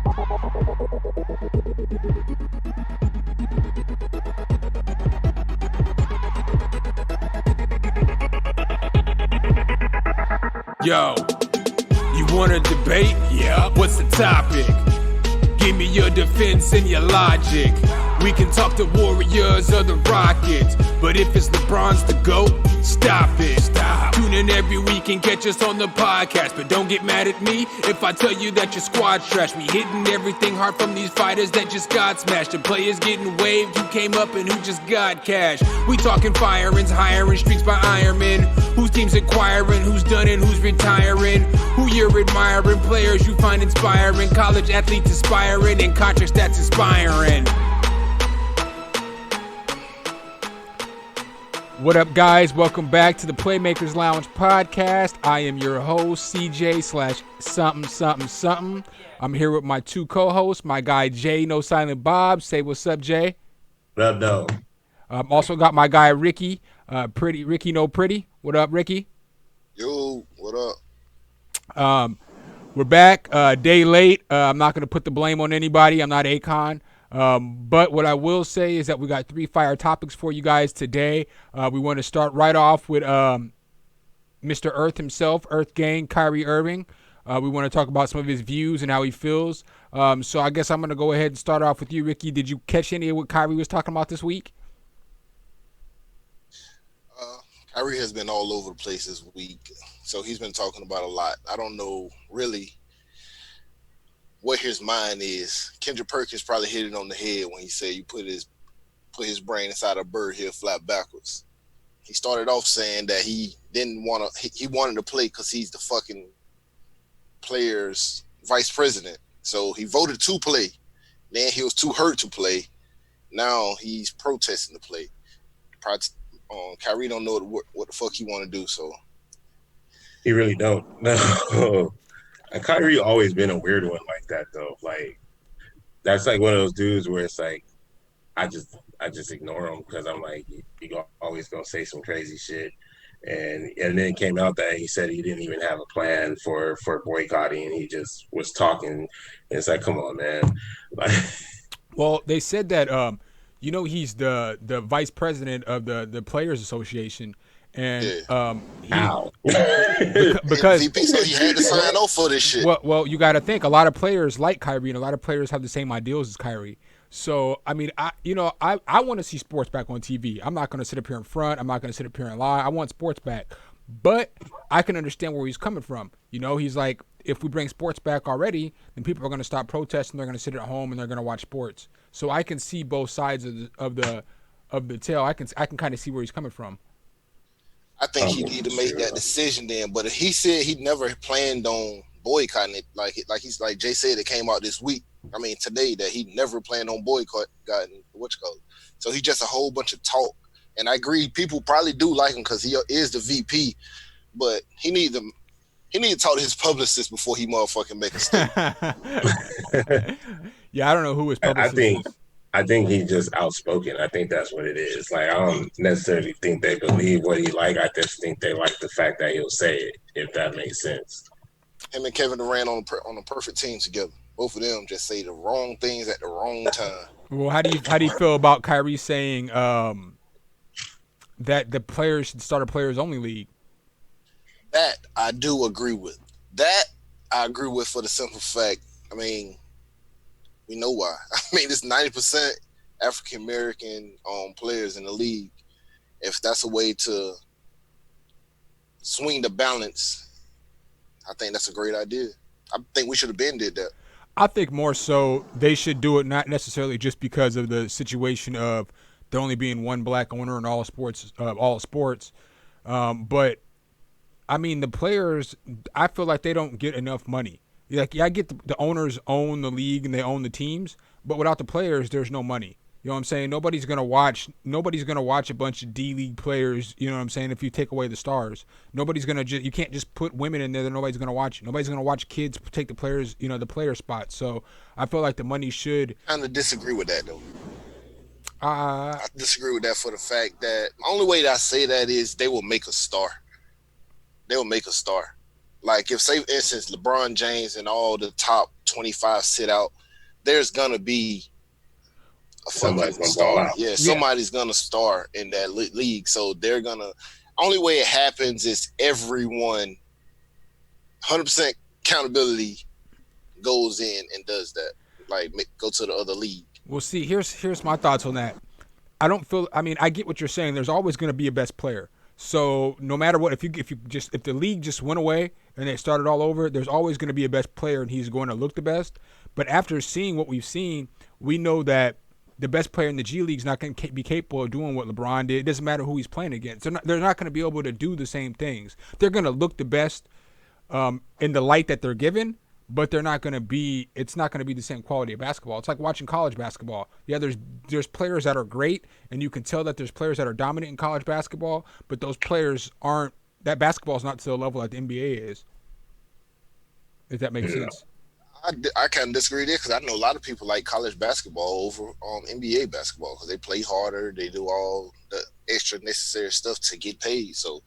Yo, you want to debate? Yeah. What's the topic? Give me your defense and your logic. We can talk the Warriors or the Rockets, but if it's LeBron's the GOAT, stop it. Stop. Tune in every week and catch us on the podcast, but don't get mad at me if I tell you that your squad's trash. We hitting everything hard from these fighters that just got smashed. The players getting waived who came up and who just got cash. We talking firings, hiring streaks by Ironman. Whose team's acquiring, who's done and who's retiring. Who you're admiring, players you find inspiring. College athletes aspiring and contracts that's inspiring. What up, guys? Welcome back to the Playmakers Lounge podcast. I am your host, CJ/something. I'm here with my two co-hosts, my guy Jay, No Silent Bob. Say what's up, Jay. What up, though? Also got my guy Ricky, Ricky No Pretty. What up, Ricky? Yo, what up? We're back, day late. I'm not going to put the blame on anybody. I'm not Akon. But what I will say is that we got 3 fire topics for you guys today. We want to start right off with Mr. Earth himself, Earth Gang, Kyrie Irving. We want to talk about some of his views and how he feels. So I guess I'm going to go ahead and start off with you, Ricky. Did you catch any of what Kyrie was talking about this week? Kyrie has been all over the place this week, so he's been talking about a lot. I don't know really what his mind is. Kendrick Perkins probably hit it on the head when he said you put his brain inside a bird, he'll flap backwards. He started off saying that he wanted to play because he's the fucking player's vice president. So he voted to play. Then he was too hurt to play. Now he's protesting to play. Kyrie don't know what the fuck he want to do. So he really don't. No. Kyrie always been a weird one like that though. Like that's like one of those dudes where it's like I just ignore him because I'm like he always gonna say some crazy shit. And then it came out that he said he didn't even have a plan for boycotting. He just was talking. And it's like, come on, man. Like, well, they said that he's the vice president of the Players Association. And because so he had to sign off for this shit. Well, you got to think a lot of players like Kyrie, and a lot of players have the same ideals as Kyrie. So I mean, I want to see sports back on TV. I'm not going to sit up here in front. I'm not going to sit up here and lie. I want sports back, but I can understand where he's coming from. He's like, if we bring sports back already, then people are going to stop protesting. They're going to sit at home and they're going to watch sports. So I can see both sides of the tale. I can kind of see where he's coming from. I think he need to make that decision then. But he said he never planned on boycotting it. Like Jay said, it came out this week. I mean today that he never planned on boycotting So he just a whole bunch of talk. And I agree, people probably do like him because he is the VP. But he need to talk to his publicist before he motherfucking make a statement. Yeah, I don't know who his publicist is. I think he's just outspoken. I think that's what it is. Like, I don't necessarily think they believe what he like. I just think they like the fact that he'll say it, if that makes sense. Him and Kevin Durant on a perfect team together. Both of them just say the wrong things at the wrong time. Well, how do you feel about Kyrie saying that the players should start a players only league? That I do agree with. That I agree with for the simple fact. I mean, we know why. I mean, it's 90% African American players in the league. If that's a way to swing the balance, I think that's a great idea. I think we should have been did that. I think more so they should do it not necessarily just because of the situation of there only being one black owner in all sports. But I mean, the players, I feel like they don't get enough money. Like, yeah, I get the owners own the league and they own the teams, but without the players, there's no money. You know what I'm saying? Nobody's gonna watch a bunch of D-League players. You know what I'm saying? If you take away the stars, nobody's gonna you can't just put women in there that nobody's gonna watch. Nobody's gonna watch kids take the players, the player spot. So I feel like the money should. I kind of disagree with that though. I disagree with that for the fact that the only way that I say that is they will make a star. They will make a star. Like if, say, for instance, LeBron James and all the top 25 sit out, there's gonna be a Somebody's fucking gonna ball star. out. Yeah, somebody's gonna star in that league. So they're gonna. Only way it happens is everyone, 100% accountability, goes in and does that. Like go to the other league. Well, see, here's my thoughts on that. I mean, I get what you're saying. There's always going to be a best player. So no matter what, if the league just went away and they started all over, there's always going to be a best player and he's going to look the best. But after seeing what we've seen, we know that the best player in the G League is not going to be capable of doing what LeBron did. It doesn't matter who he's playing against. They're not going to be able to do the same things. They're going to look the best in the light that they're given, but they're not going to be. It's not going to be the same quality of basketball. It's like watching college basketball. Yeah, there's players that are great, and you can tell that there's players that are dominant in college basketball, but those players aren't. That basketball is not to the level that the NBA is. If that makes sense. I kind of disagree there because I know a lot of people like college basketball over NBA basketball because they play harder, they do all the extra necessary stuff to get paid. So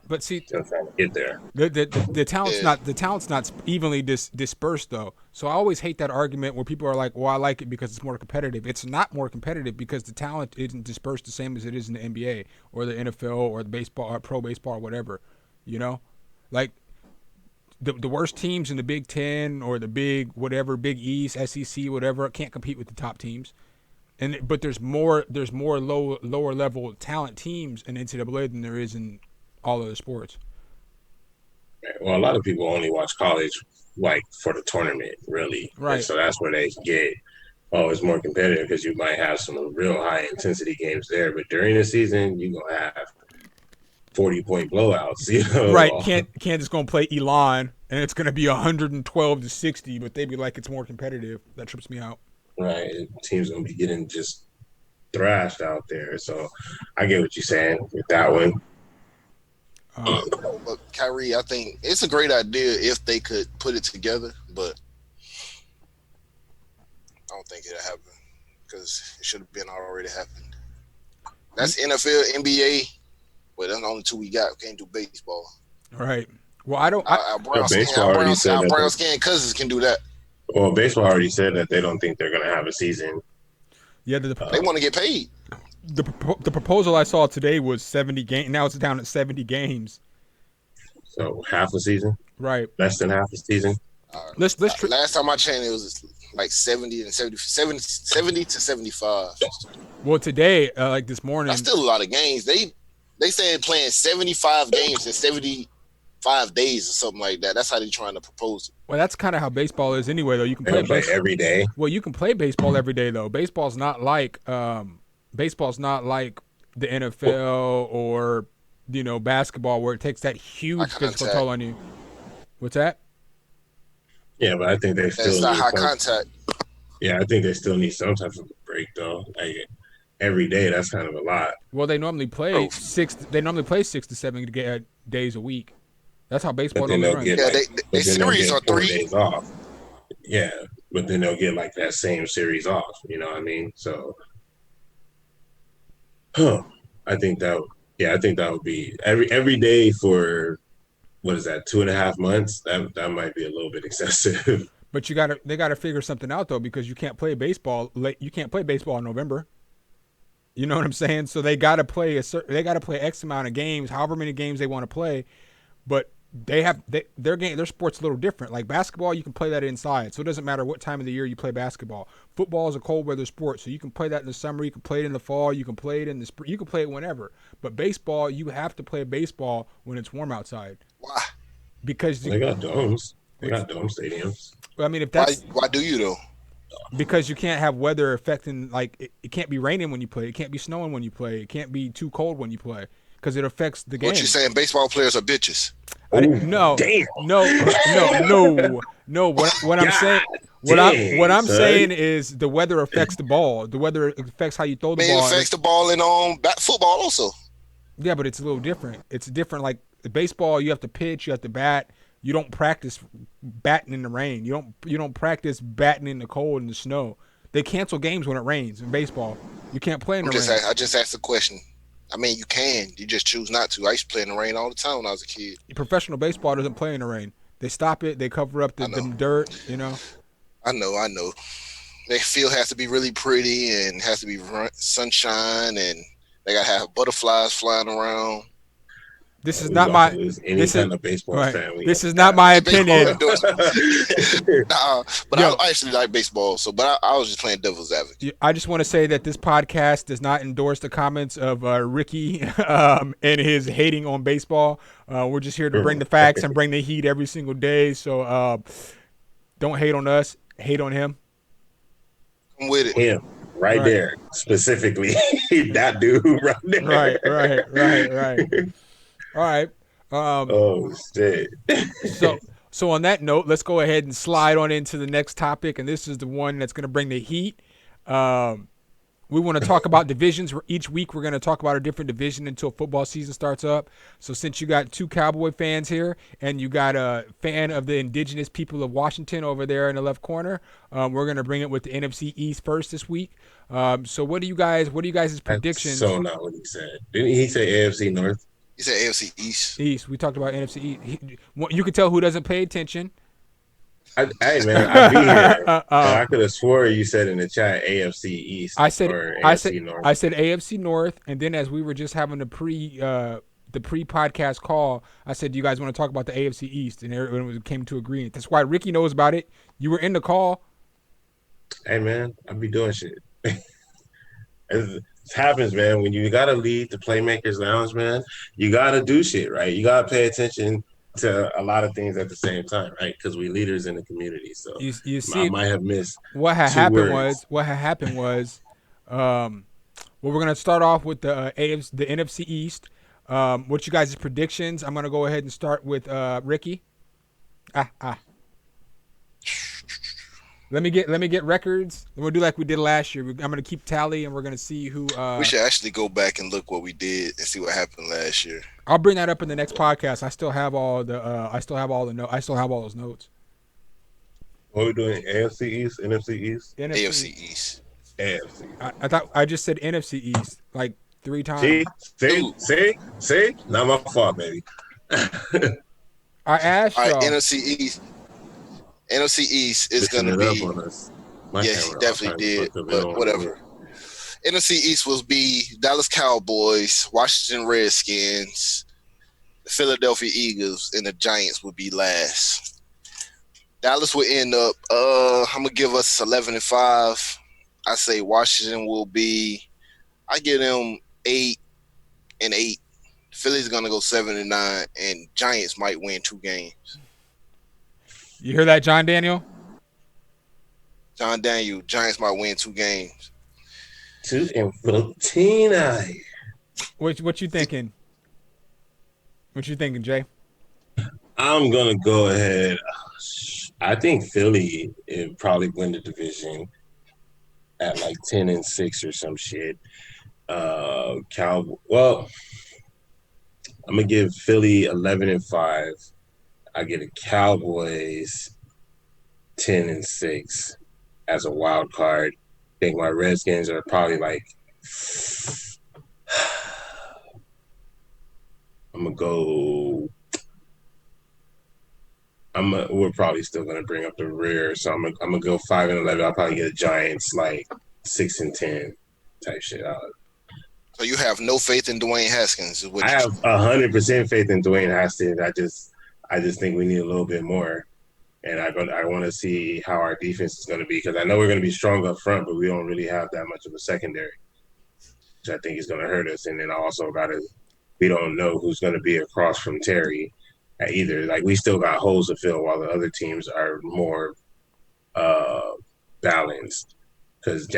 but see, Just trying to get there. the talent's not evenly dispersed though. So I always hate that argument where people are like, "Well, I like it because it's more competitive." It's not more competitive because the talent isn't dispersed the same as it is in the NBA or the NFL or the baseball, or pro baseball, or whatever. You know, like. The worst teams in the Big Ten or the Big East, SEC, whatever, can't compete with the top teams. But there's more lower level talent teams in NCAA than there is in all other sports. Well, a lot of people only watch college like for the tournament, really. Right. And so that's where they get, it's more competitive because you might have some real high intensity games there. But during the season, you're going to have 40-point blowouts, you know. Right. Kansas going to play Elon, and it's going to be 112-60, but they be like it's more competitive. That trips me out. Right. Teams going to be getting just thrashed out there. So I get what you're saying with that one. But Kyrie, I think it's a great idea if they could put it together, but I don't think it'll happen because it should have been already happened. That's NFL, NBA. Well, that's the only two we got. We can't do baseball. Right. Well, I don't. Our brown skin cousins can do that. Well, baseball already said that they don't think they're going to have a season. Yeah, they want to get paid. The proposal I saw today was 70 games. Now it's down at 70 games. So half a season? Right. Less than half a season? Last time I checked, it was like 70 to 75. Well, today, like this morning. That's still a lot of games. They said playing 75 games in 75 days or something like that. That's how they're trying to propose it. Well, that's kind of how baseball is anyway, though. You can play every day. Well, you can play baseball every day, though. Baseball's not like the NFL or basketball where it takes that huge physical toll on you. What's that? Yeah, but I think they still. It's not high contact. Yeah, I think they still need some type of break though. Like every day, that's kind of a lot. Well, they normally play 6 to 7 days a week. That's how baseball normally runs. They series are 3 days off. Yeah, but then they'll get like that same series off. You know what I mean? So, I think that would be every day for what is that, 2.5 months? That might be a little bit excessive. But they gotta figure something out though, because you can't play baseball. You can't play baseball in November. You know what I'm saying? So they gotta play X amount of games, however many games they want to play. But their sport's a little different. Like basketball, you can play that inside, so it doesn't matter what time of the year you play basketball. Football is a cold weather sport, so you can play that in the summer, you can play it in the fall, you can play it in the spring, you can play it whenever. But baseball, you have to play baseball when it's warm outside. Why? Because they got domes. They got dome stadiums. I mean, if that's why do you though? Because you can't have weather affecting, like it can't be raining when you play, it can't be snowing when you play, it can't be too cold when you play, because it affects the game. What you saying? Baseball players are bitches? No. What I'm saying is the weather affects the ball. The weather affects how you throw the ball. It affects the ball in football also. Yeah, but it's a little different. It's different. Like baseball, you have to pitch, you have to bat. You don't practice batting in the rain. You don't practice batting in the cold and the snow. They cancel games when it rains in baseball. You can't play in the rain. I just asked a question. I mean, you can. You just choose not to. I used to play in the rain all the time when I was a kid. Professional baseball doesn't play in the rain. They stop it. They cover up the dirt. You know. I know. Their field has to be really pretty and has to be sunshine, and they gotta have butterflies flying around. This is not my. This kind of baseball fan. This is not my opinion. Nah, but I actually like baseball, but I was just playing devil's advocate. I just want to say that this podcast does not endorse the comments of Ricky and his hating on baseball. We're just here to bring the facts and bring the heat every single day. So don't hate on us. Hate on him. I'm with it. Him. Right there. Specifically. That dude right there. Right. All right. Oh, shit. So on that note, let's go ahead and slide on into the next topic, and this is the one that's going to bring the heat. We want to talk about divisions. Each week we're going to talk about a different division until football season starts up. So since you got two Cowboy fans here and you got a fan of the indigenous people of Washington over there in the left corner, we're going to bring it with the NFC East first this week. So what are you guys' predictions? That's so not what he said. Didn't he say AFC North? He said AFC East. East. We talked about NFC East. You can tell who doesn't pay attention. Hey man, I'd be here. I could have swore you said in the chat AFC East. I said North. I said AFC North, and then as we were just having the pre-podcast call, I said, "Do you guys want to talk about the AFC East?" And everyone came to agreement. That's why Ricky knows about it. You were in the call. Hey man, I be doing shit. It happens, man. When you gotta lead the Playmakers Lounge, man, you gotta do shit, right? You gotta pay attention to a lot of things at the same time, right? Because we leaders in the community. So you see, I might have missed what had happened was well, we're gonna start off with the NFC East. What you guys' predictions? I'm gonna go ahead and start with Ricky. Let me get records. And we'll do like we did last year. I'm gonna keep tally, and we're gonna see who. We should actually go back and look what we did and see what happened last year. I'll bring that up in the next podcast. I still have all the. I still have all those notes. What are we doing? AFC East, NFC East, AFC East. AFC. I thought I just said NFC East like 3 times. See? Not my fault, baby. I asked all right, y'all. NFC East is going to be. Yeah, he definitely did, but whatever. NFC East will be Dallas Cowboys, Washington Redskins, the Philadelphia Eagles, and the Giants would be last. Dallas will end up. I'm gonna give us 11-5. I say Washington will be. I give them 8-8. Philly's gonna go 7-9, and Giants might win 2 games. You hear that, John Daniel? John Daniel, Giants might win 2 games. 2-14. What you thinking? What you thinking, Jay? I'm gonna go ahead. I think Philly probably win the division at like 10-6 or some shit. Well, I'm gonna give Philly 11-5. I get the Cowboys 10-6 as a wild card. I think my Redskins are probably like we're probably still gonna bring up the rear, so I'm gonna go 5-11. I'll probably get the Giants like 6-10 type shit out. So you have no faith in Dwayne Haskins? I have 100% faith in Dwayne Haskins. I just think we need a little bit more, and I want to see how our defense is going to be, because I know we're going to be strong up front, but we don't really have that much of a secondary, which I think is going to hurt us. And then also we don't know who's going to be across from Terry either. Like, we still got holes to fill while the other teams are more balanced. Because you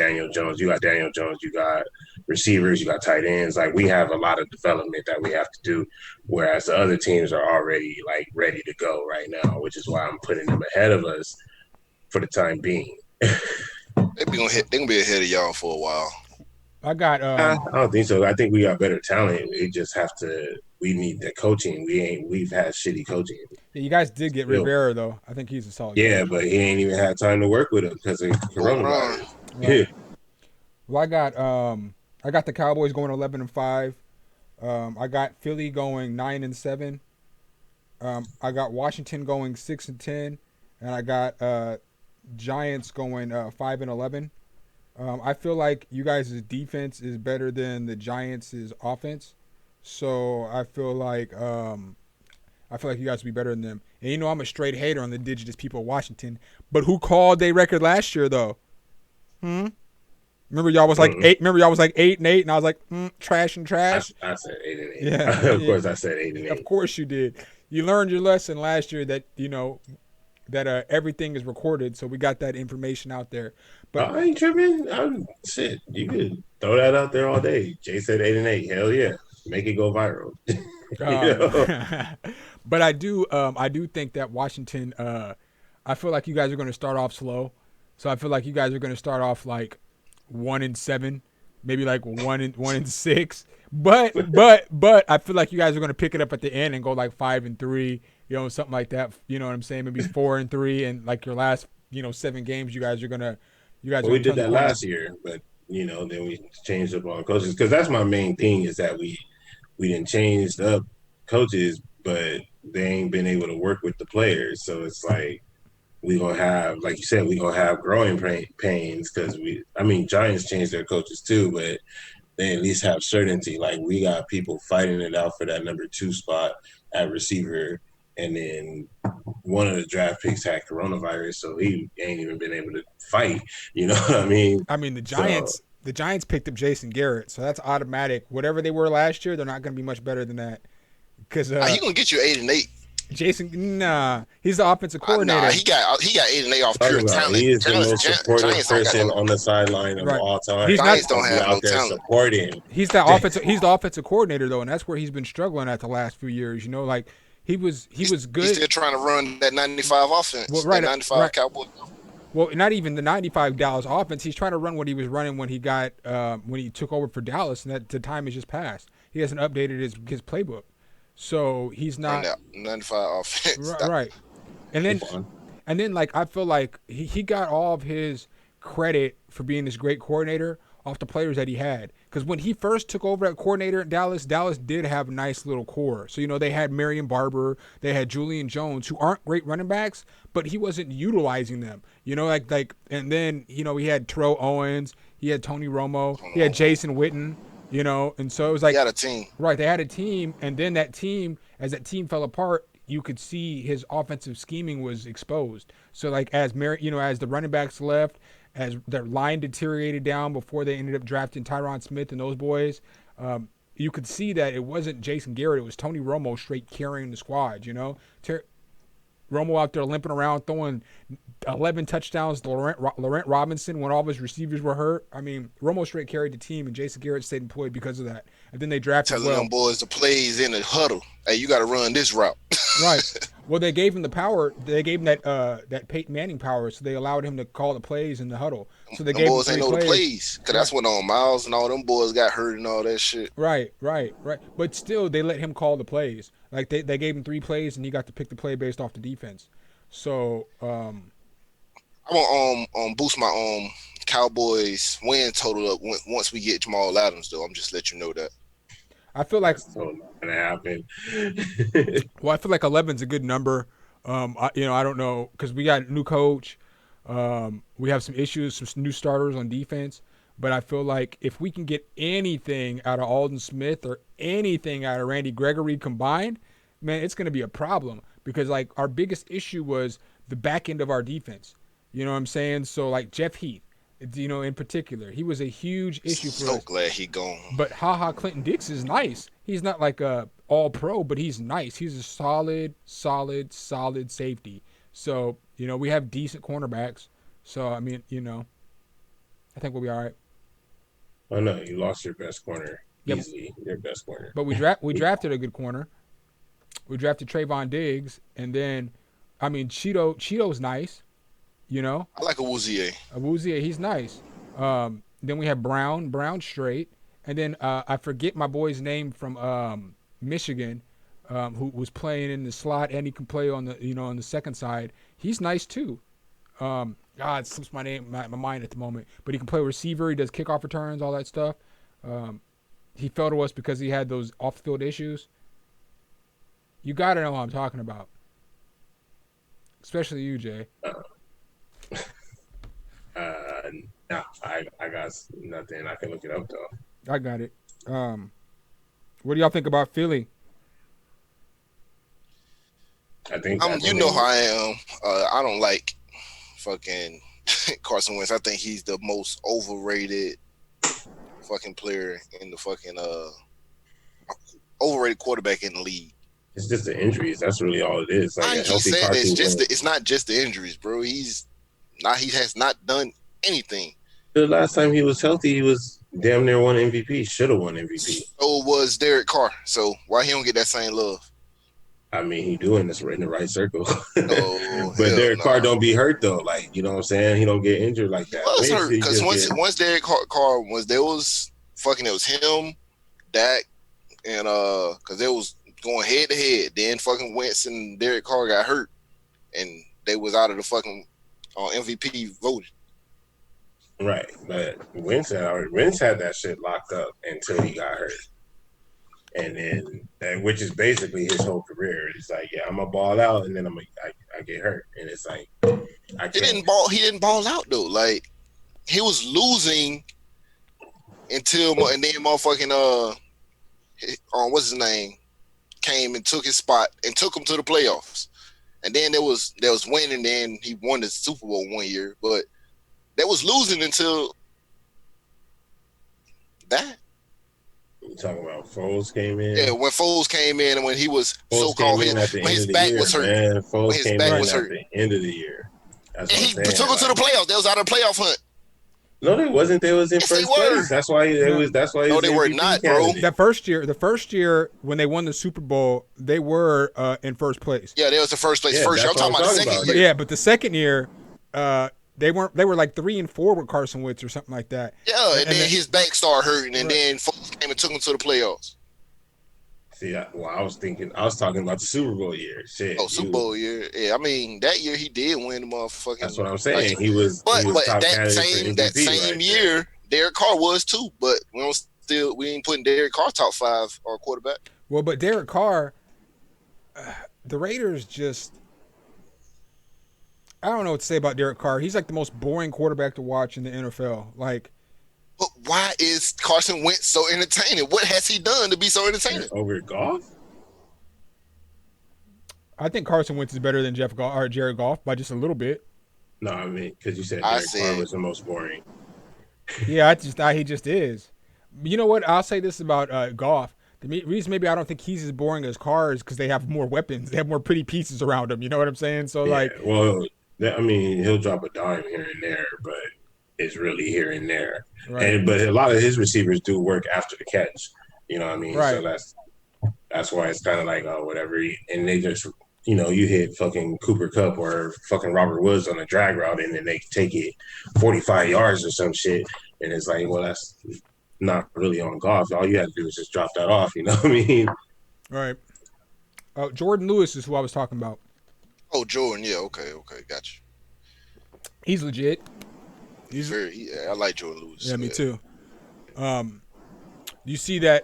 got Daniel Jones, you got receivers, you got tight ends. Like, we have a lot of development that we have to do, whereas the other teams are already like ready to go right now, which is why I'm putting them ahead of us for the time being. They're gonna be ahead of y'all for a while. I got. I don't think so. I think we got better talent. We just have to. We need the coaching. We've had shitty coaching. Yeah, you guys did get Rivera though. I think he's a solid. Yeah, coach. But he ain't even had time to work with him because of coronavirus. Right. Well, I got the Cowboys going 11-5. I got Philly going 9-7. I got Washington going 6-10, and I got Giants going 5-11. I feel like you guys' defense is better than the Giants' offense, so I feel like you guys will be better than them. And you know I'm a straight hater on the indigenous people of Washington, but who called their record last year though? Remember y'all was like Mm-mm. eight. Remember y'all was like 8-8, and I was like trash and trash. I said 8-8. Yeah, Of course, I said 8-8. of course you did. You learned your lesson last year that that everything is recorded, so we got that information out there. But I ain't tripping. Shit, you could throw that out there all day. Jay said 8-8. Hell yeah, make it go viral. but I do think that Washington. I feel like you guys are going to start off slow, so I feel like you guys are going to start off like 1-7, maybe like 1-6. But I feel like you guys are going to pick it up at the end and go like 5-3, something like that. You know what I'm saying? Maybe 4-3, and like your last 7 games, you guys are gonna we did that last year, but then we changed up on coaches because that's my main thing is that we didn't change up coaches, but they ain't been able to work with the players. So it's like we gonna have, like you said, we gonna have growing pains because Giants changed their coaches too, but they at least have certainty. Like we got people fighting it out for that number 2 spot at receiver, and then one of the draft picks had coronavirus, so he ain't even been able to fight. You know what I mean? I mean the Giants picked up Jason Garrett, so that's automatic. Whatever they were last year, they're not going to be much better than that. Because he gonna get you 8-8. Jason, nah, he's the offensive coordinator. He got 8-8 off pure talent. He is the most supportive person on the sideline of all time. Giants don't have no there talent. supporting. He's the offensive coordinator though, and that's where he's been struggling at the last few years. Like he was good. He's still trying to run that 95 offense. Well, right, that 95 Cowboy. Well, not even the 95 Dallas offense. He's trying to run what he was running when he took over for Dallas, and that the time has just passed. He hasn't updated his playbook, so he's not 95 offense. Right. And then like I feel like he got all of his credit for being this great coordinator off the players that he had. Because when he first took over at coordinator at Dallas did have a nice little core. So, they had Marion Barber, they had Julian Jones, who aren't great running backs, but he wasn't utilizing them. And then, he had Terrell Owens, he had Tony Romo, he had Jason Witten, and so it was like. He had a team. Right, they had a team, and then that team, as that team fell apart, you could see his offensive scheming was exposed. So, like, as the running backs left, as their line deteriorated down before they ended up drafting Tyron Smith and those boys, you could see that it wasn't Jason Garrett. It was Tony Romo straight carrying the squad, Romo out there limping around, throwing 11 touchdowns to Laurent Robinson when all of his receivers were hurt. I mean, Romo straight carried the team, and Jason Garrett stayed employed because of that. And then they drafted telling them boys the plays in the huddle. Hey, you got to run this route. Right. Well, they gave him the power. They gave him that Peyton Manning power, so they allowed him to call the plays in the huddle. So they gave him 3 the plays because that's when Miles and all them boys got hurt and all that shit. Right. But still, they let him call the plays. Like they gave him 3 plays, and he got to pick the play based off the defense. So I'm gonna boost my Cowboys win total up once we get Jamal Adams. Though I'm just let you know that. I feel like that's totally not gonna happen. Well, I feel like 11's a good number. I don't know because we got a new coach. We have some issues, some new starters on defense. But I feel like if we can get anything out of Alden Smith or anything out of Randy Gregory combined, man, it's going to be a problem because like our biggest issue was the back end of our defense. You know what I'm saying? So like Jeff Heath, in particular, he was a huge issue for us. So glad he gone. But Clinton Dix is nice. He's not like a all pro, but he's nice. He's a solid safety. So, we have decent cornerbacks. So, I mean, I think we'll be all right. Oh no, you lost your best corner. Easily, your best corner. But we drafted a good corner. We drafted Trayvon Diggs, and then, I mean, Cheeto's nice. I like Awuzie. Awuzie, he's nice. Then we have Brown straight, and then I forget my boy's name from Michigan, who was playing in the slot, and he can play on the on the second side. He's nice too. God, it slips my mind at the moment, but he can play receiver. He does kickoff returns, all that stuff. He fell to us because he had those off-field issues. You got to know what I'm talking about. Especially you, Jay. Nah, I got nothing. I can look it up though. I got it. What do y'all think about Philly? I think You know how I am. I don't like fucking Carson Wentz. I think he's the most overrated fucking player in the fucking overrated quarterback in the league. it's just the injuries. That's really all it is. Like I a keep healthy saying Carson Wentz. it's not just the injuries, bro. He has not done anything. The last time he was healthy, he was damn near won MVP. Should have won MVP. So was Derek Carr. So why he don't get that same love? I mean, he doing this in the right circle. Oh, but hell Derek nah. Carr don't be hurt though. Like, you know what I'm saying? He don't get injured like that. Was Wentz, hurt he because just once Derek Carr was there was fucking it was him, Dak, and because they was going head to head. Then fucking Wentz and Derek Carr got hurt, and they was out of the fucking MVP voting. right. But Wentz had that shit locked up until he got hurt. And then, which is basically his whole career. It's like, yeah, I'm gonna ball out, and then I get hurt, and it's like I can't. He didn't ball out though. Like he was losing until and then motherfucking what's his name came and took his spot and took him to the playoffs. And then there was winning. Then he won the Super Bowl one year, but that was losing until that. You talking about Foles came in? Yeah, when Foles came in and when he was Foles so-called came in at the when end his of the back year, was hurt. man. Foles When his came back in was at hurt. the end of the year. That's And what he I'm saying. took him to the playoffs. They was out of the playoff hunt. No, they wasn't. They was in Yes, they first were. place. That's why they No. was. That's why he No, was they were MVP not, bro. candidate. The first year when they won the Super Bowl, they were in first place. Yeah, they was the first place. Yeah, First year. that's I'm what talking I'm about the talking second about. year. Yeah, but the second year, they weren't. They were like 3-4 with Carson Wentz or something like that. Yeah, and then his back started hurting, and Right. then Foles came and took him to the playoffs. See, I was talking about the Super Bowl year. Shit. Oh, Super Bowl year. Yeah, I mean that year he did win the motherfucking. That's what I'm saying. Like, He was but top that candidate same for that MVP same right year, Derek Carr was too. But we ain't putting Derek Carr top 5 or quarterback. Well, but Derek Carr, the Raiders just. I don't know what to say about Derek Carr. He's like the most boring quarterback to watch in the NFL. Like, But why is Carson Wentz so entertaining? What has he done to be so entertaining? there. Over golf? I think Carson Wentz is better than Jared Goff by just a little bit. No, I mean, because you said I Derek said- Carr was the most boring. Yeah, he just is. You know what? I'll say this about Goff. The reason maybe I don't think he's as boring as Carr is because they have more weapons. They have more pretty pieces around him. You know what I'm saying? So like, well, I mean, he'll drop a dime here and there, but it's really here and there. right. But a lot of his receivers do work after the catch. You know what I mean? Right. So that's why it's kind of like, oh, whatever. And they just, you hit fucking Cooper Kupp or fucking Robert Woods on a drag route, and then they take it 45 yards or some shit. And it's like, well, that's not really on golf. All you have to do is just drop that off. You know what I mean? Right. Jordan Lewis is who I was talking about. Oh, Jordan. Yeah. Okay. Gotcha. He's legit. I like Jordan Lewis. Yeah, me too. You see that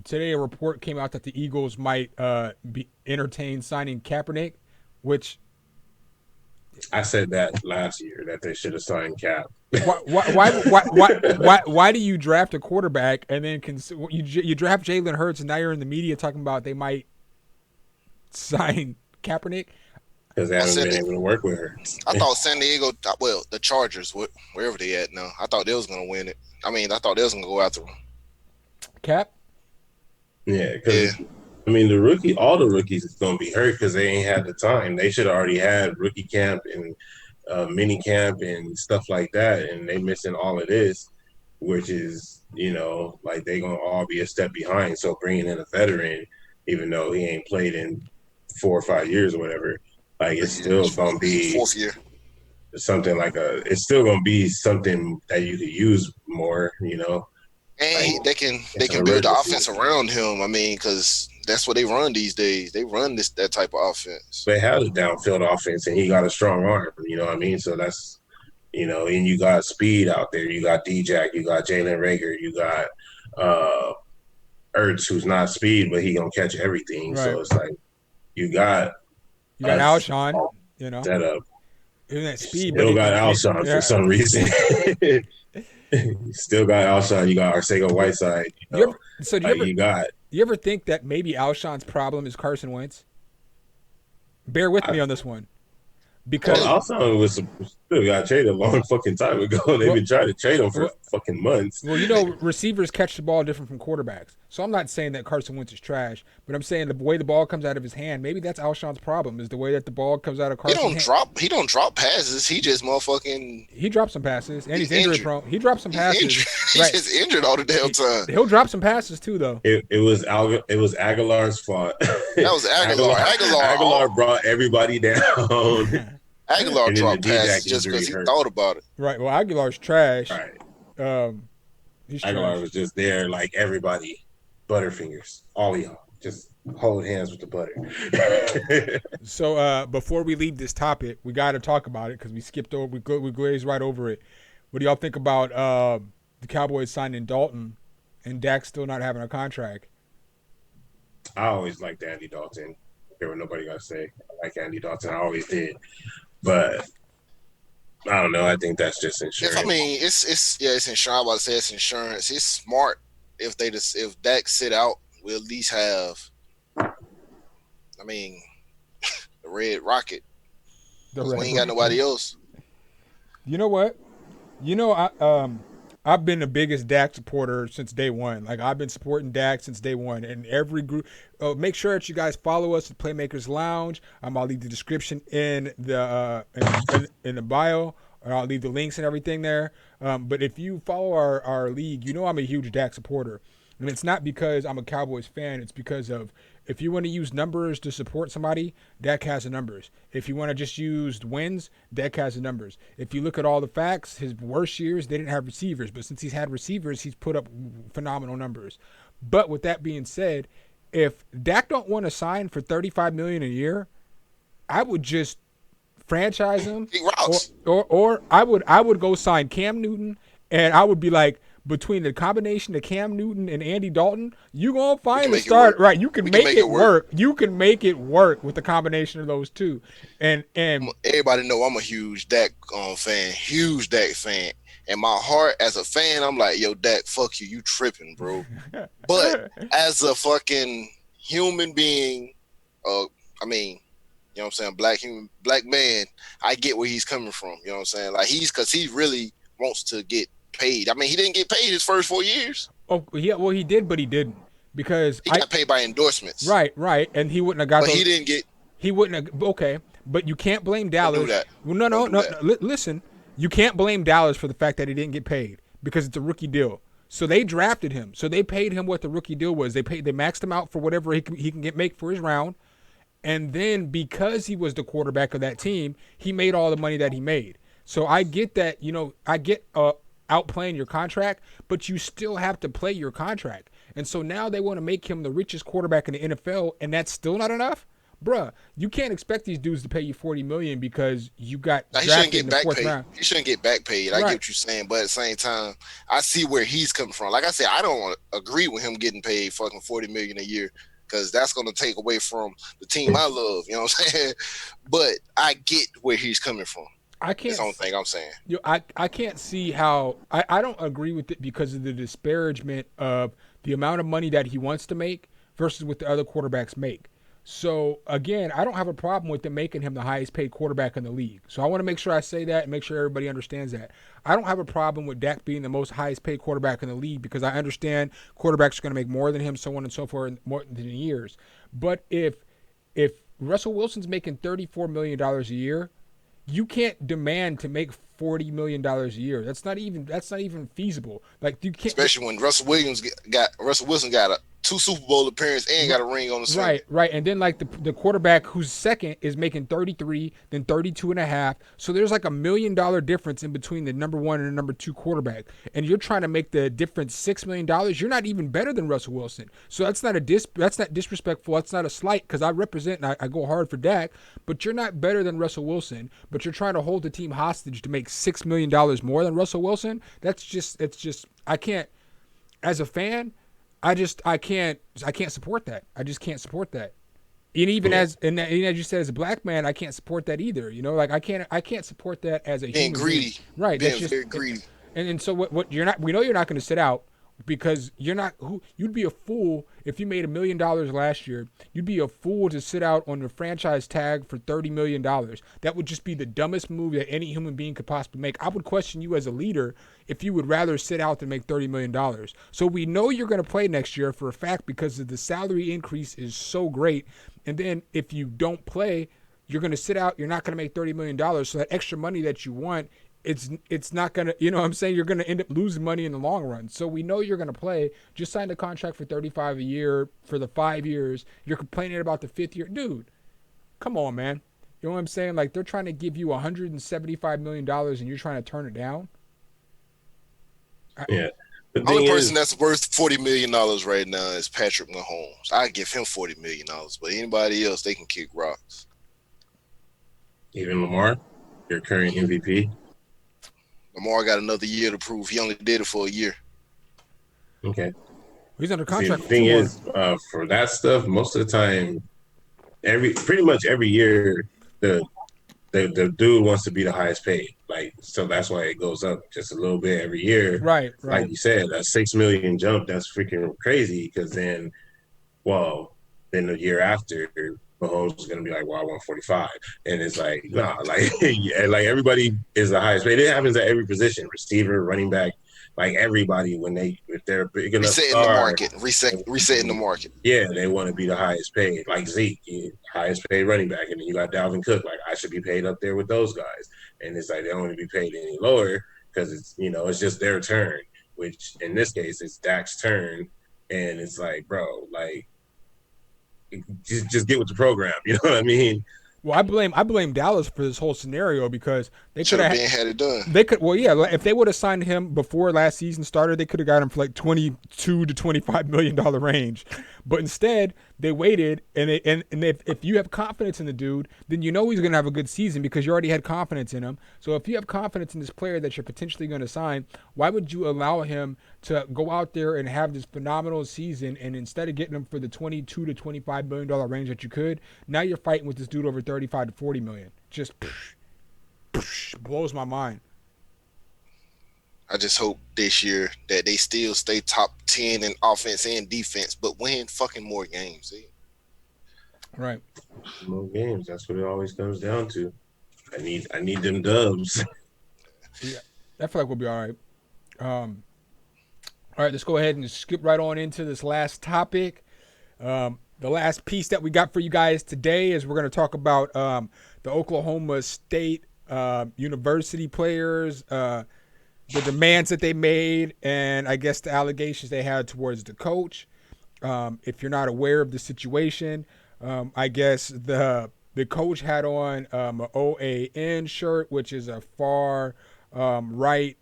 today a report came out that the Eagles might be entertain signing Kaepernick, which I said that last year that they should have signed Cap. why do you draft a quarterback and then you draft Jalen Hurts and now you're in the media talking about they might sign Kaepernick? Because they haven't been able to work with her. I thought San Diego, well, the Chargers, wherever they at now, I thought they was gonna win it. I mean, I thought they was gonna go after him. Cap? Yeah, because I mean, all the rookies is gonna be hurt because they ain't had the time. They should have already had rookie camp and mini camp and stuff like that, and they missing all of this, which is like they gonna all be a step behind. So bringing in a veteran, even though he ain't played in 4 or 5 years or whatever, like it's still gonna be 4th year. something like it's still gonna be something that you could use more. And they can an build the emergency. offense around him. I mean, because that's what they run these days. They run that type of offense. They have a downfield offense, and he got a strong arm. You know what I mean? So that's, and you got speed out there. You got D-Jack, you got Jalen Reagor, you got Ertz, who's not speed, but he gonna catch everything. Right. So it's like You got us Alshon, all you know, set up. in that speed, but Still got Alshon for yeah. some reason. Still got Alshon. You got Arcega Whiteside. You ever, so do you ever you got. you ever think that maybe Alshon's problem is Carson Wentz? Bear with me on this one, because Alshon was still got traded a long fucking time ago. They've been trying to trade him for fucking months. Well, receivers catch the ball different from quarterbacks. So I'm not saying that Carson Wentz is trash, but I'm saying the way the ball comes out of his hand, maybe that's Alshon's problem, is the way that the ball comes out of Carson's hand. He don't drop passes. He just motherfucking. He drops some passes, and he's injury prone. He drops some passes. He's just injured all the damn time. He'll drop some passes too, though. It was Aguilar's fault. That was Aguilar. Aguilar brought everybody down. Aguilar dropped passes just because he thought about it. Right. Well, Aguilar's trash. Right. He's Aguilar trash. was just there like everybody. Butterfingers. All of y'all. Just hold hands with the butter. So before we leave this topic, we got to talk about it because we skipped over. We glazed right over it. What do y'all think about the Cowboys signing Dalton and Dak still not having a contract? I always liked Andy Dalton. There was nobody got to say. I like Andy Dalton. I always did. But I don't know. I think that's just insurance. It's insurance. I'm about to say it's insurance. It's smart if Dak sit out, we'll at least have. The Red Rocket. We ain't got nobody else. You know what? I've been the biggest Dak supporter since day one. Like, I've been supporting Dak since day one. And every group, make sure that you guys follow us at Playmakers Lounge. I'll leave the description in the in the bio, or I'll leave the links and everything there. But if you follow our league, I'm a huge Dak supporter. And it's not because I'm a Cowboys fan. It's because of, if you want to use numbers to support somebody, Dak has the numbers. If you want to just use wins, Dak has the numbers. If you look at all the facts, his worst years, they didn't have receivers. But since he's had receivers, he's put up phenomenal numbers. But with that being said, if Dak don't want to sign for $35 million a year, I would just franchise him. Or I would go sign Cam Newton, and I would be like, between the combination of Cam Newton and Andy Dalton, you gonna find the start. Right, you can make it work. You can make it work with the combination of those two. And everybody know I'm a huge Dak fan. And my heart as a fan, I'm like, yo, Dak, fuck you. You tripping, bro. But as a fucking human being, you know what I'm saying, black man, I get where he's coming from. You know what I'm saying? Like, because he really wants to get paid. He didn't get paid his first 4 years. Oh, yeah, well, he did, but he didn't, because he got paid by endorsements. Right, and he wouldn't have got. But he didn't get. He wouldn't have. Okay, but you can't blame Dallas. Don't do that. Well, no. Listen, you can't blame Dallas for the fact that he didn't get paid, because it's a rookie deal. So they drafted him. So they paid him what the rookie deal was. They maxed him out for whatever he can make for his round, and then because he was the quarterback of that team, he made all the money that he made. So I get that. I get outplaying your contract, but you still have to play your contract. And so now they want to make him the richest quarterback in the NFL, and that's still not enough? Bruh, you can't expect these dudes to pay you $40 million because you got drafted in the fourth round. He shouldn't get back paid. I get what you're saying, but at the same time, I see where he's coming from. Like I said, I don't agree with him getting paid fucking $40 million a year, because that's going to take away from the team I love. You know what I'm saying? But I get where he's coming from. That's the only thing I'm saying. I can't see how I don't agree with it because of the disparagement of the amount of money that he wants to make versus what the other quarterbacks make. So again, I don't have a problem with them making him the highest paid quarterback in the league. So I want to make sure I say that and make sure everybody understands that. I don't have a problem with Dak being the most highest paid quarterback in the league, because I understand quarterbacks are going to make more than him, so on and so forth, more than years. But if Russell Wilson's making $34 million a year, you can't demand to make $40 million a year. That's not even feasible. Like, you can't. Especially when Russell Wilson got 2 Super Bowl appearances and got a ring on the side. Right. And then like the quarterback who's second is making 33, then 32.5. So there's like $1 million difference in between the number 1 and the number 2 quarterback. And you're trying to make the difference $6 million. You're not even better than Russell Wilson. So that's not disrespectful. That's not a slight, because I represent and I go hard for Dak, but you're not better than Russell Wilson, but you're trying to hold the team hostage to make $6 million more than Russell Wilson. It's just, I can't, as a fan, I can't support that. I just can't support that. And even as you said, as a black man, I can't support that either. You know, like I can't support that as a Being human greedy. being. Right. Being That's just very greedy. And so what you're not. We know you're not going to sit out because you're not. You'd be a fool if you made $1 million last year. You'd be a fool to sit out on the franchise tag for $30 million. That would just be the dumbest move that any human being could possibly make. I would question you as a leader if you would rather sit out than make $30 million. So we know you're going to play next year for a fact because the salary increase is so great. And then if you don't play, you're going to sit out. You're not going to make $30 million. So that extra money that you want, it's not going to, you know what I'm saying? You're going to end up losing money in the long run. So we know you're going to play. Just signed a contract for $35 a year for the 5 years. You're complaining about the 5th year. Dude, come on, man. You know what I'm saying? Like, they're trying to give you $175 million and you're trying to turn it down? Yeah. The Only thing person is, that's worth $40 million right now is Patrick Mahomes. I give him $40 million, but anybody else, they can kick rocks. even Lamar, your current MVP. Lamar got another year to prove. He only did it for a year. Okay. He's under See, contract the for thing 2 more. is, for that stuff, most of the time, pretty much every year, the dude wants to be the highest paid. Like, so that's why it goes up just a little bit every year. Right. Like you said, that 6 million jump, that's freaking crazy. Because then the year after, Mahomes is gonna be like, well, I want 45, and it's like, nah, like, yeah, like everybody is the highest paid. It happens at every position: receiver, running back, like everybody if they're a big enough Resetting the star, market. Resetting the market. yeah, they want to be the highest paid. Like Zeke, highest paid running back, and then you got Dalvin Cook. Like, I should be paid up there with those guys, and it's like they don't want to be paid any lower because it's just their turn. Which in this case, it's Dak's turn, and it's like, bro, like, just get with the program. You know what I mean? Well, I blame Dallas for this whole scenario because they Should could have have been had it done. They could, well, yeah. If they would have signed him before last season started, they could have got him for like $22 to $25 million range. But instead, they waited, and if you have confidence in the dude, then you know he's going to have a good season because you already had confidence in him. So if you have confidence in this player that you're potentially going to sign, why would you allow him to go out there and have this phenomenal season? And instead of getting him for the $22 to $25 million range that you could, now you're fighting with this dude over 35 to 40 million. Just blows my mind. I just hope this year that they still stay top 10 in offense and defense, but win fucking more games. See? Right. More games. That's what it always comes down to. I need them dubs. Yeah, I feel like we'll be all right. All right, let's go ahead and skip right on into this last topic. The last piece that we got for you guys today is we're going to talk about the Oklahoma State University players, the demands that they made, and I guess the allegations they had towards the coach. If you're not aware of the situation, I guess the coach had on an OAN shirt, which is a far right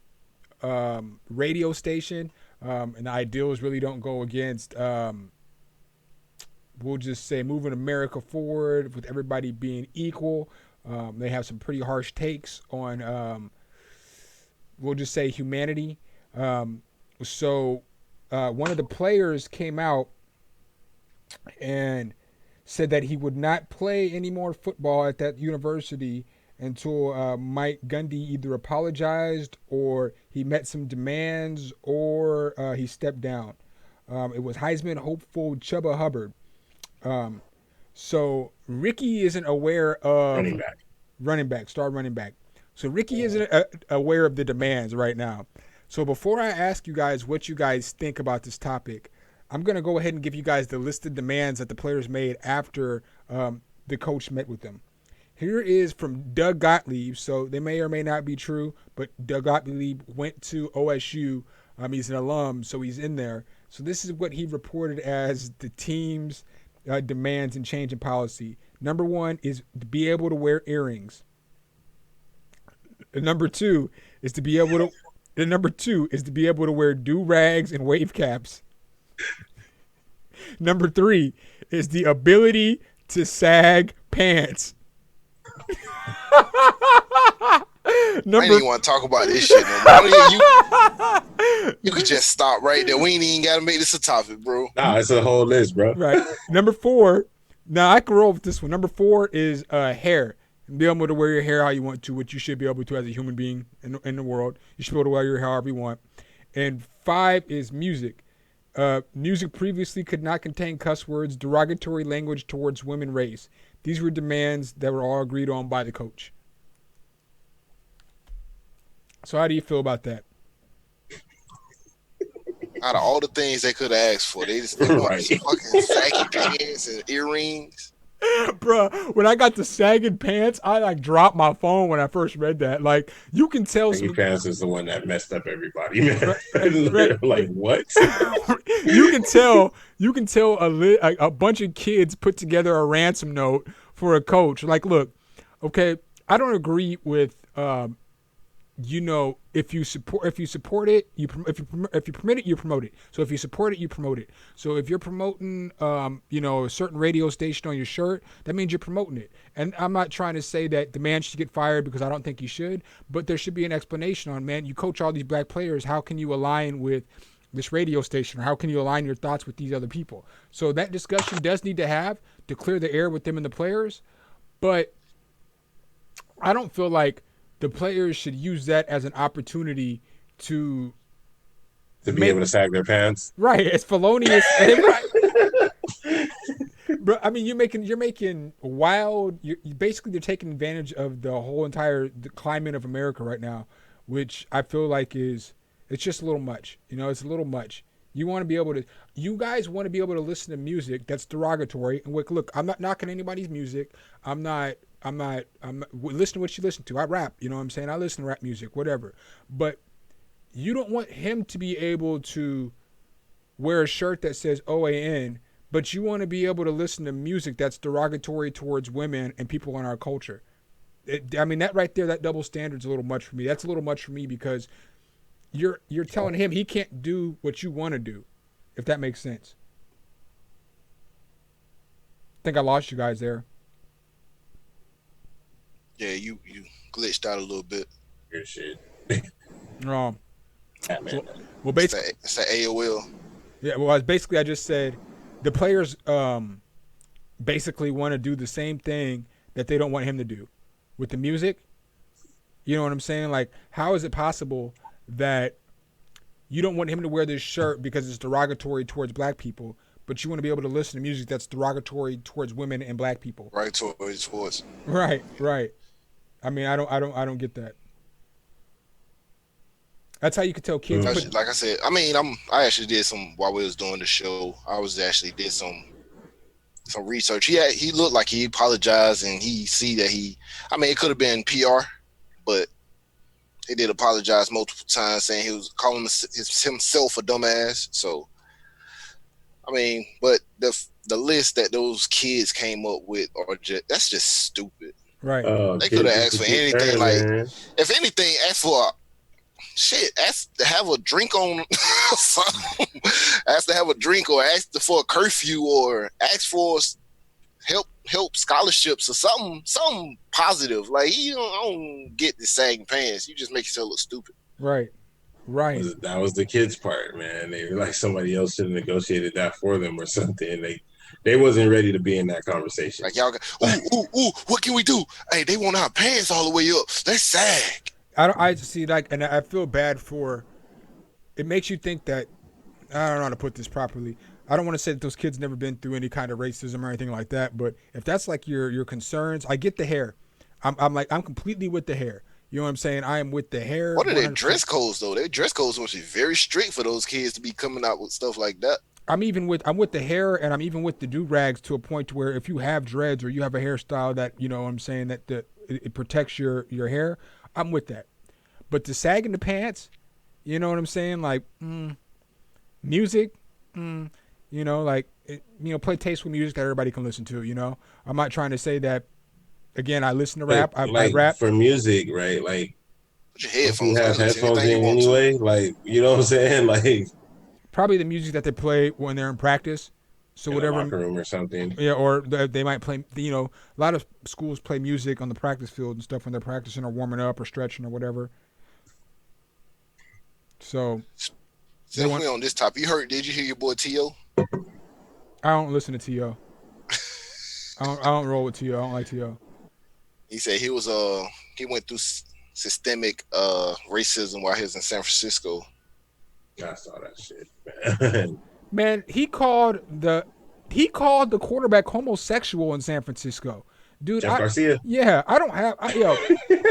radio station, and the ideals really don't go against, we'll just say, moving America forward with everybody being equal. They have some pretty harsh takes on, we'll just say, humanity. So one of the players came out and said that he would not play any more football at that university until Mike Gundy either apologized or he met some demands or he stepped down. It was Heisman hopeful Chuba Hubbard. So Ricky isn't aware of star running back. So Ricky isn't aware of the demands right now. So before I ask you guys what you guys think about this topic, I'm going to go ahead and give you guys the list of demands that the players made after the coach met with them. Here is from Doug Gottlieb. So they may or may not be true, but Doug Gottlieb went to OSU. He's an alum, so he's in there. So this is what he reported as the team's demands and change in policy. Number one is to be able to wear earrings. Number two is to be able to wear do-rags and wave caps. Number three is the ability to sag pants. I didn't even want to talk about this shit no more. You could just stop right there. We ain't even got to make this a topic, bro. Nah, it's a whole list, bro. Right. Number four, Now I can roll with this one. Number 4 is hair. Be able to wear your hair how you want to, which you should be able to as a human being in the world. You should be able to wear your hair however you want. And 5 is music. Music previously could not contain cuss words, derogatory language towards women, race. These were demands that were all agreed on by the coach. So how do you feel about that? Out of all the things they could have asked for, they want some fucking saggy pants and earrings. Bruh, when I got the sagging pants, I like dropped my phone when I first read that. Like, you can tell Saggy pants is the one that messed up everybody, man. Right. Like, what? you can tell a bunch of kids put together a ransom note for a coach. Like, look, okay, I don't agree with if you support it, if you permit it, you promote it. So if you support it, you promote it. So if you're promoting, a certain radio station on your shirt, that means you're promoting it. And I'm not trying to say that the man should get fired because I don't think he should, but there should be an explanation on, man, you coach all these black players. How can you align with this radio station? Or how can you align your thoughts with these other people? So that discussion does need to have to clear the air with them and the players. But I don't feel like the players should use that as an opportunity to be able to sag their pants. Right, it's felonious. Bro, I mean, you're making wild. Basically, they're taking advantage of the whole entire climate of America right now, which I feel like it's just a little much. It's a little much. You guys want to be able to listen to music that's derogatory. And look, I'm not knocking anybody's music. I'm listen to what you listen to. I rap, you know what I'm saying? I listen to rap music, whatever. But you don't want him to be able to wear a shirt that says OAN, but you want to be able to listen to music that's derogatory towards women and people in our culture. That right there, that double standard's a little much for me. That's a little much for me because you're telling him he can't do what you want to do, if that makes sense. I think I lost you guys there. Yeah, you glitched out a little bit. Good shit. Well, basically, it's that AOL. Yeah, well, basically, I just said the players basically want to do the same thing that they don't want him to do with the music. You know what I'm saying? Like, how is it possible that you don't want him to wear this shirt because it's derogatory towards black people, but you want to be able to listen to music that's derogatory towards women and black people? Right, towards sports. Right. I mean, I don't get that. That's how you could tell kids. Like I said, I actually did some while we was doing the show. Did some research. He looked like he apologized, and it could have been PR, but he did apologize multiple times, saying he was calling himself a dumbass. So, but the list that those kids came up with that's just stupid. Right. They could have asked for anything. Like, if anything, ask for ask to have a drink on something. Ask to have a drink, or ask for a curfew, or ask for help scholarships or something positive. Like, I don't get the sagging pants. You just make yourself look stupid. Right. That was the kids' part, man. They were like, somebody else should have negotiated that for them or something. They wasn't ready to be in that conversation. Like, y'all ooh, what can we do? Hey, they want our pants all the way up. They sag. I see, like, and I feel bad for. It makes you think that, I don't know how to put this properly. I don't want to say that those kids never been through any kind of racism or anything like that, but if that's like your concerns, I get the hair. I'm completely with the hair. You know what I'm saying? I am with the hair. What are their dress codes though? Their dress codes must be very strict for those kids to be coming out with stuff like that. I'm with the hair, and I'm even with the do-rags to a point to where if you have dreads or you have a hairstyle that, you know what I'm saying, that it protects your hair, I'm with that. But the sagging the pants, you know what I'm saying? Like, music, play tasteful music that everybody can listen to, I'm not trying to say that, again, I listen to rap. I rap. For music, right? Like, put your headphones you have headphones in anyway. Like, you know what I'm saying? Like, probably the music that they play when they're in practice. So in whatever, the locker room or something. Yeah, or they might play. A lot of schools play music on the practice field and stuff when they're practicing or warming up or stretching or whatever. So, definitely on this topic, did you hear your boy T.O.? I don't listen to T.O. I don't roll with T.O. I don't like T.O. He said he was he went through systemic racism while he was in San Francisco. I saw that shit, man. Man, he called the quarterback homosexual in San Francisco. Dude, Jeff Garcia. Yeah, I don't have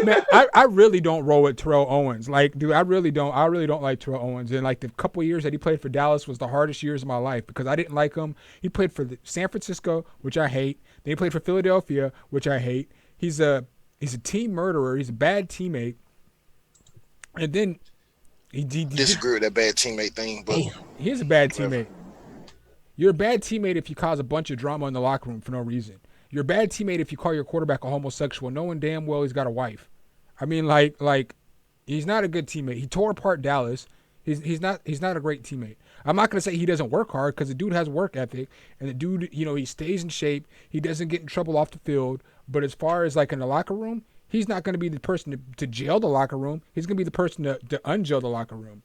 man, I really don't roll with Terrell Owens. Like, dude, I really don't like Terrell Owens. And like the couple years that he played for Dallas was the hardest years of my life because I didn't like him. He played for San Francisco, which I hate. Then he played for Philadelphia, which I hate. He's a team murderer. He's a bad teammate. And then he disagree with that bad teammate thing, but he's a bad teammate. You're a bad teammate if you cause a bunch of drama in the locker room for no reason. You're a bad teammate if you call your quarterback a homosexual, knowing damn well he's got a wife. I mean, like he's not a good teammate. He tore apart Dallas. He's not a great teammate. I'm not gonna say he doesn't work hard because the dude has work ethic and the dude, he stays in shape. He doesn't get in trouble off the field. But as far as like in the locker room, he's not gonna be the person to jail the locker room. He's gonna be the person to unjail the locker room.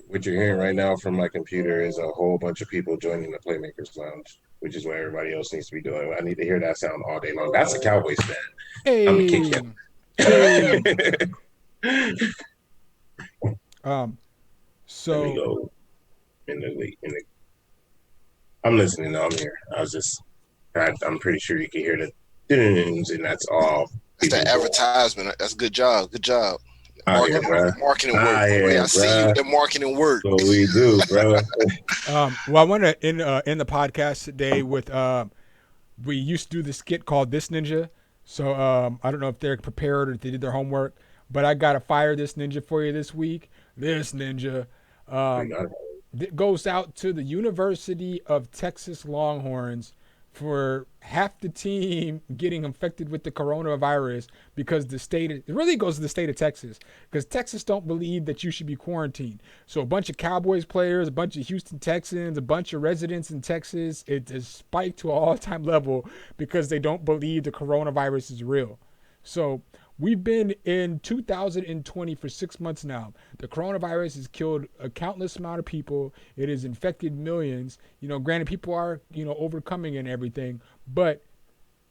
What you're hearing right now from my computer is a whole bunch of people joining the Playmakers Lounge, which is what everybody else needs to be doing. I need to hear that sound all day long. That's a Cowboys fan. Hey. I'm gonna kick him. So Let me go in the I'm listening. I'm here. I'm pretty sure you can hear the and that's all. That's that advertisement. That's a good job. Good job. Marketing work. I see you. The marketing work. What we do, bro. Well, I want to end the podcast today with we used to do this skit called This Ninja. So I don't know if they're prepared or if they did their homework, but I got to fire this ninja for you this week. This ninja goes out to the University of Texas Longhorns for half the team getting infected with the coronavirus because it really goes to the state of Texas because Texas don't believe that you should be quarantined. So a bunch of Cowboys players, a bunch of Houston Texans, a bunch of residents in Texas, it has spiked to an all-time level because they don't believe the coronavirus is real. So we've been in 2020 for 6 months now. The coronavirus has killed a countless amount of people. It has infected millions. Granted, people are, overcoming and everything, but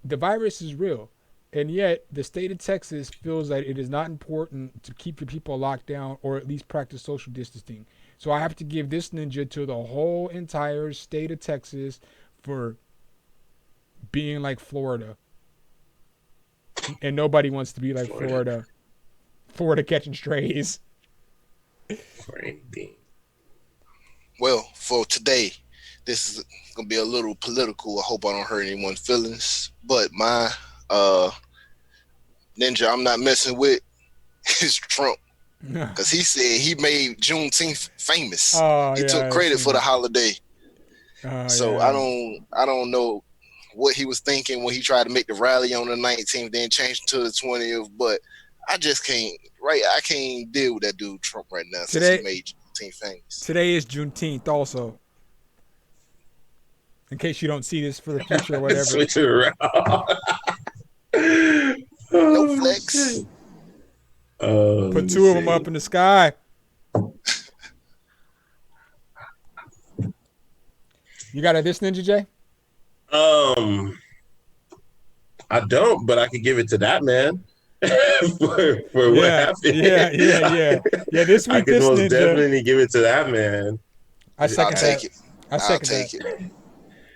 the virus is real. And yet the state of Texas feels that it is not important to keep your people locked down or at least practice social distancing. So I have to give this ninja to the whole entire state of Texas for being like Florida. And nobody wants to be like Florida. Florida catching strays. Well, for today, this is going to be a little political. I hope I don't hurt anyone's feelings. But my ninja I'm not messing with is Trump. Because he said he made Juneteenth famous. He took credit for the holiday. So I don't know what he was thinking when he tried to make the rally on the 19th, then change it to the 20th. But I just can't. I can't deal with that dude Trump right now since he made Juneteenth famous. Today is Juneteenth also. In case you don't see this for the future or whatever. Switch it around. No flex. Put two of them up in the sky. You got a This Ninja, Jay? I don't, but I could give it to that man for what happened. Yeah. This week, I could This most Ninja. Definitely give it to that man. I'll take it.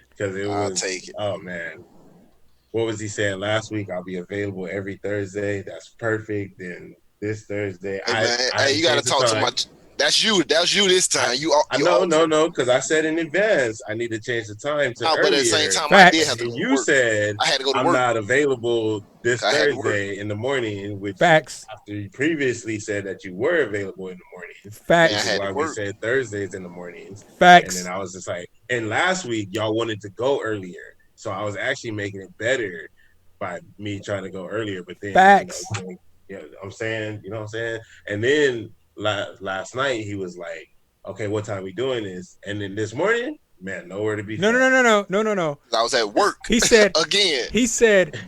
Because it was. I'll take it. Oh man, what was he saying last week? I'll be available every Thursday. That's perfect. Then this Thursday, hey, you got to talk to my. That's you this time. No, because I said in advance I need to change the time to earlier. But at the same time, Facts. I did have to go to You work. said I had to go to I'm work. not available this Thursday in the morning, which Facts. after you previously said that you were available in the morning. Facts. Which is why we said Thursdays in the mornings. Facts. And then I was just like, and last week y'all wanted to go earlier, so I was actually making it better by me trying to go earlier. But then, Facts. I'm saying, you know what I'm saying, and then last night he was like, okay, what time we doing this? And then this morning, man, nowhere to be found. No. I was at work. He said again. He said,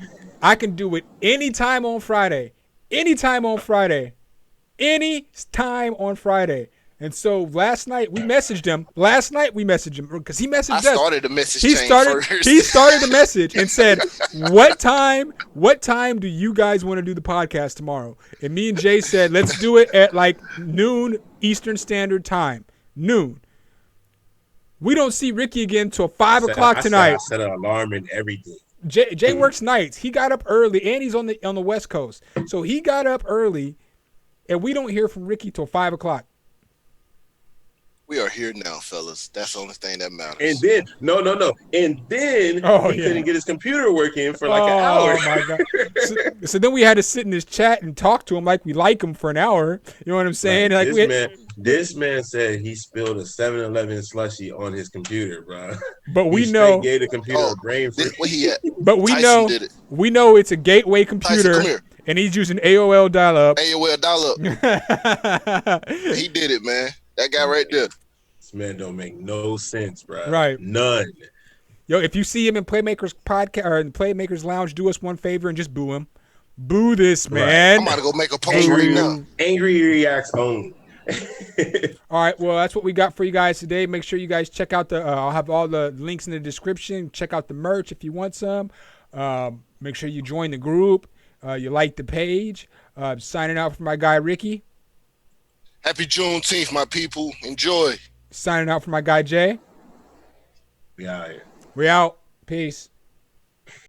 I can do it anytime on Friday. And And so last night we messaged him. Because he messaged I us. started the message He chain started. first. He started the message and said, "What time? What time do you guys want to do the podcast tomorrow?" And me and Jay said, "Let's do it at like noon Eastern Standard Time. Noon." We don't see Ricky again till 5 o'clock tonight. I set an alarm and everything. Jay works nights. He got up early, and he's on the West Coast, so he got up early, and we don't hear from Ricky till 5 o'clock. We are here now, fellas. That's the only thing that matters. And then no. And then he couldn't get his computer working for like an hour. Oh my god! So then we had to sit in his chat and talk to him like we like him for an hour. You know what I'm saying? Like, Like this man said he spilled a 7-Eleven slushie on his computer, bro. But we he know gave the computer a brain freeze. Where he at? But we know it's a gateway computer, Tyson, and he's using AOL dial-up. AOL dial-up. He did it, man. That guy right there. This man don't make no sense, bro. Right. None. Yo, if you see him in Playmaker's podcast or in Playmaker's Lounge, do us one favor and just boo him. Boo this man. I'm about to go make a post right now. Angry reacts only. All right, well, that's what we got for you guys today. Make sure you guys check out I'll have all the links in the description. Check out the merch if you want some. Make sure you join the group. You like the page. Signing out for my guy Ricky. Happy Juneteenth, my people. Enjoy. Signing out for my guy Jay. We out here. We out. Peace.